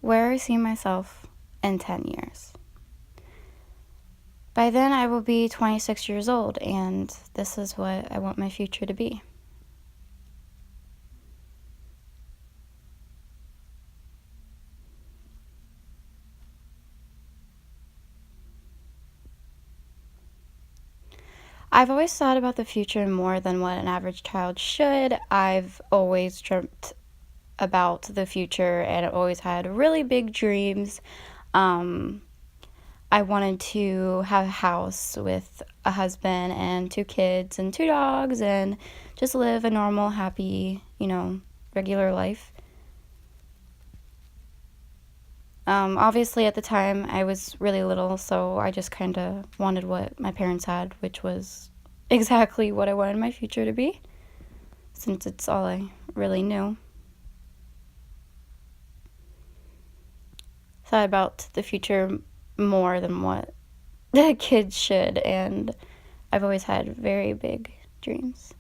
where I see myself in 10 years. By then, I will be 26 years old, and this is what I want my future to be. I've always thought about the future more than what an average child should. I've always dreamt about the future, and I've always had really big dreams. I wanted to have a house with a husband and 2 kids and 2 dogs and just live a normal, happy, regular life. Obviously, at the time, I was really little, so I just kind of wanted what my parents had, which was exactly what I wanted my future to be, since it's all I really knew. Thought about the future more than what the kids should, and I've always had very big dreams.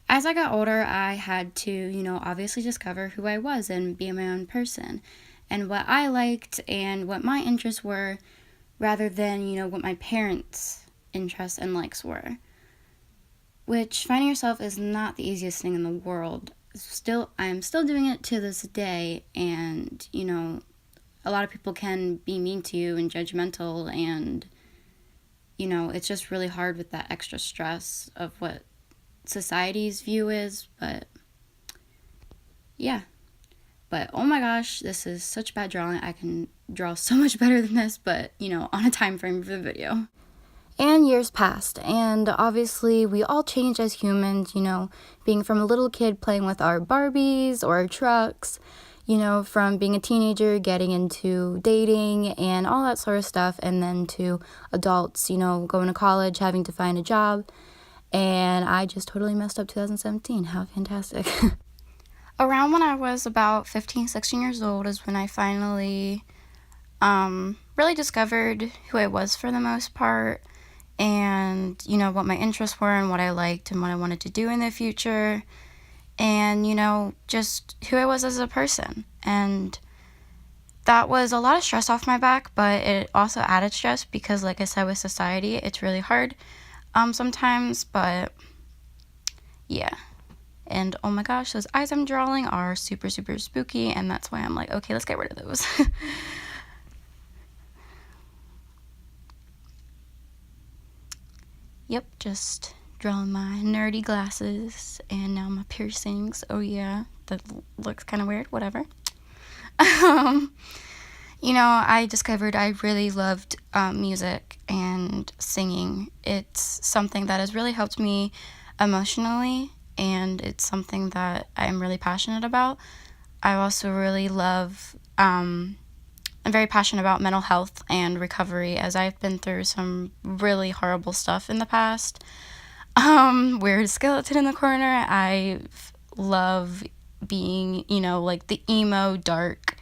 As I got older, I had to, obviously discover who I was and be my own person and what I liked and what my interests were rather than, what my parents' interests and likes were. Which finding yourself is not the easiest thing in the world. I'm still doing it to this day, and, a lot of people can be mean to you and judgmental, and, it's just really hard with that extra stress of what society's view is, but yeah. But oh my gosh, this is such bad drawing. I can draw so much better than this, but on a time frame for the video. And years passed, and obviously we all change as humans, being from a little kid playing with our Barbies or our trucks, from being a teenager getting into dating and all that sort of stuff, and then to adults, going to college, having to find a job. And I just totally messed up 2017. How fantastic. Around when I was about 15, 16 years old is when I finally really discovered who I was for the most part, and, what my interests were and what I liked and what I wanted to do in the future, and, just who I was as a person. And that was a lot of stress off my back, but it also added stress because, like I said, with society, it's really hard sometimes, but yeah. And oh my gosh, those eyes I'm drawing are super, super spooky, and that's why I'm like, okay, let's get rid of those. Yep, just drawing my nerdy glasses, and now my piercings. Oh yeah, that looks kind of weird, whatever. I discovered I really loved music and singing. It's something that has really helped me emotionally, and it's something that I'm really passionate about. I also really love, I'm very passionate about mental health and recovery, as I've been through some really horrible stuff in the past. Weird skeleton in the corner. I love being, like the emo, dark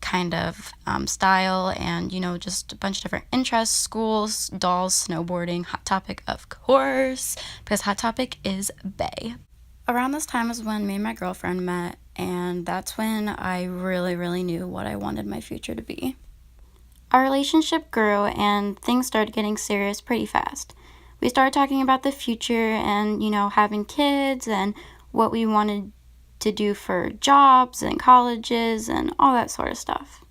kind of style, and just a bunch of different interests: schools, dolls, snowboarding, Hot Topic, of course, because Hot Topic is bae. Around this time is when me and my girlfriend met, and that's when I really, really knew what I wanted my future to be. Our relationship grew, and things started getting serious pretty fast. We started talking about the future and, having kids and what we wanted to do for jobs and colleges and all that sort of stuff.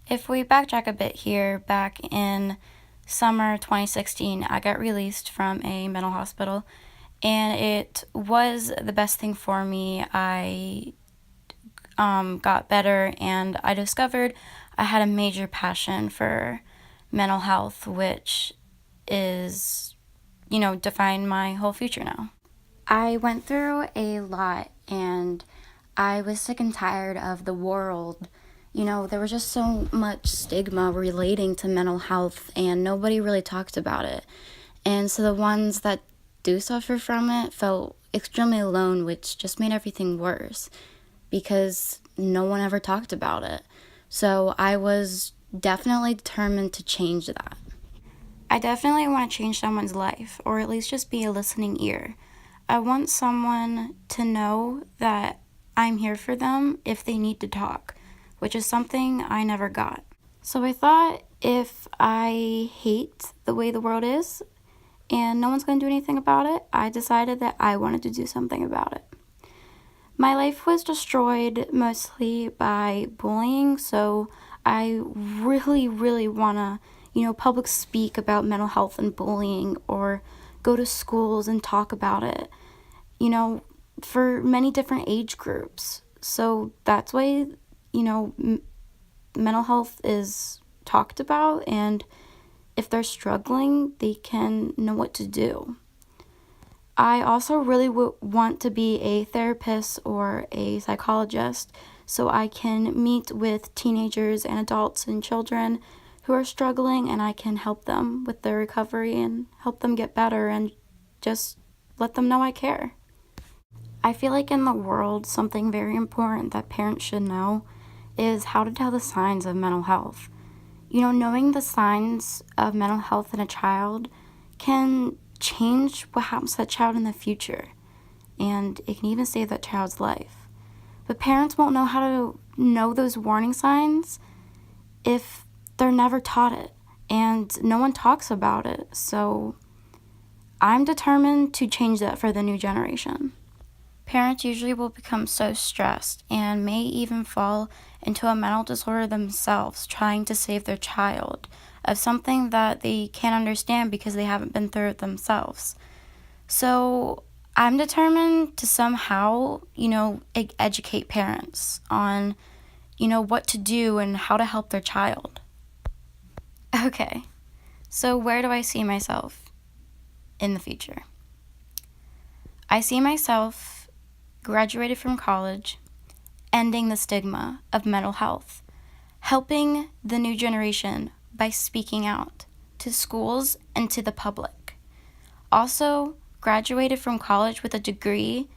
If we backtrack a bit here, back in summer 2016, I got released from a mental hospital, and it was the best thing for me. I got better, and I discovered I had a major passion for mental health, which is, defined my whole future now. I went through a lot, and I was sick and tired of the world. There was just so much stigma relating to mental health, and nobody really talked about it. And so the ones that do suffer from it felt extremely alone, which just made everything worse because no one ever talked about it. So I was definitely determined to change that. I definitely want to change someone's life, or at least just be a listening ear. I want someone to know that I'm here for them if they need to talk, which is something I never got. So I thought if I hate the way the world is and no one's going to do anything about it, I decided that I wanted to do something about it. My life was destroyed mostly by bullying, so I really want to, public speak about mental health and bullying, or go to schools and talk about it, for many different age groups. So that's why, mental health is talked about, and if they're struggling, they can know what to do. I also really want to be a therapist or a psychologist so I can meet with teenagers and adults and children who are struggling, and I can help them with their recovery and help them get better and just let them know I care. I feel like in the world, something very important that parents should know is how to tell the signs of mental health. Knowing the signs of mental health in a child can change what happens to that child in the future, and it can even save that child's life. But parents won't know how to know those warning signs if they're never taught it, and no one talks about it. So I'm determined to change that for the new generation. Parents usually will become so stressed and may even fall into a mental disorder themselves, trying to save their child of something that they can't understand because they haven't been through it themselves. So I'm determined to somehow, educate parents on, what to do and how to help their child. Okay, so where do I see myself in the future? I see myself graduated from college, ending the stigma of mental health, helping the new generation by speaking out to schools and to the public. Also, graduated from college with a degree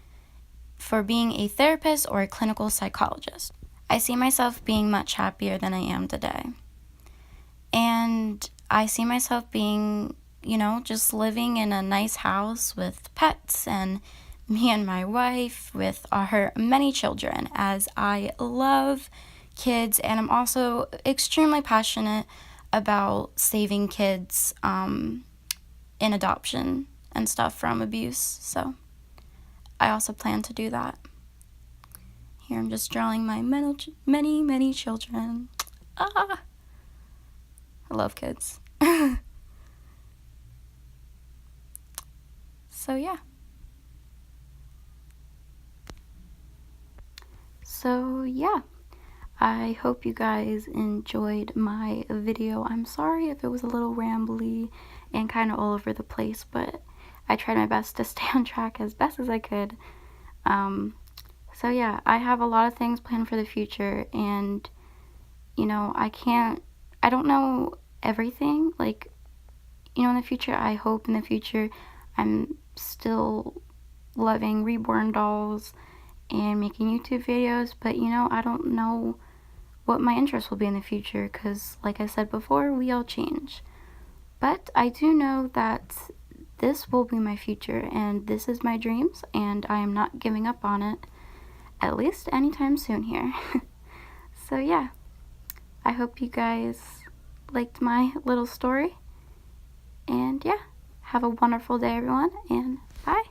for being a therapist or a clinical psychologist. I see myself being much happier than I am today. And I see myself being, just living in a nice house with pets, and me and my wife with our many children, as I love kids, and I'm also extremely passionate about saving kids in adoption and stuff from abuse. So I also plan to do that. Here I'm just drawing my many children. I love kids. So yeah. I hope you guys enjoyed my video. I'm sorry if it was a little rambly and kind of all over the place, but I tried my best to stay on track as best as I could. I have a lot of things planned for the future, and I don't know everything. In the future, I hope in the future I'm still loving Reborn Dolls and making YouTube videos, but I don't know what my interests will be in the future, because like I said before, we all change. But I do know that this will be my future, and this is my dreams, and I am not giving up on it, at least anytime soon here. I hope you guys liked my little story, and have a wonderful day, everyone, and bye.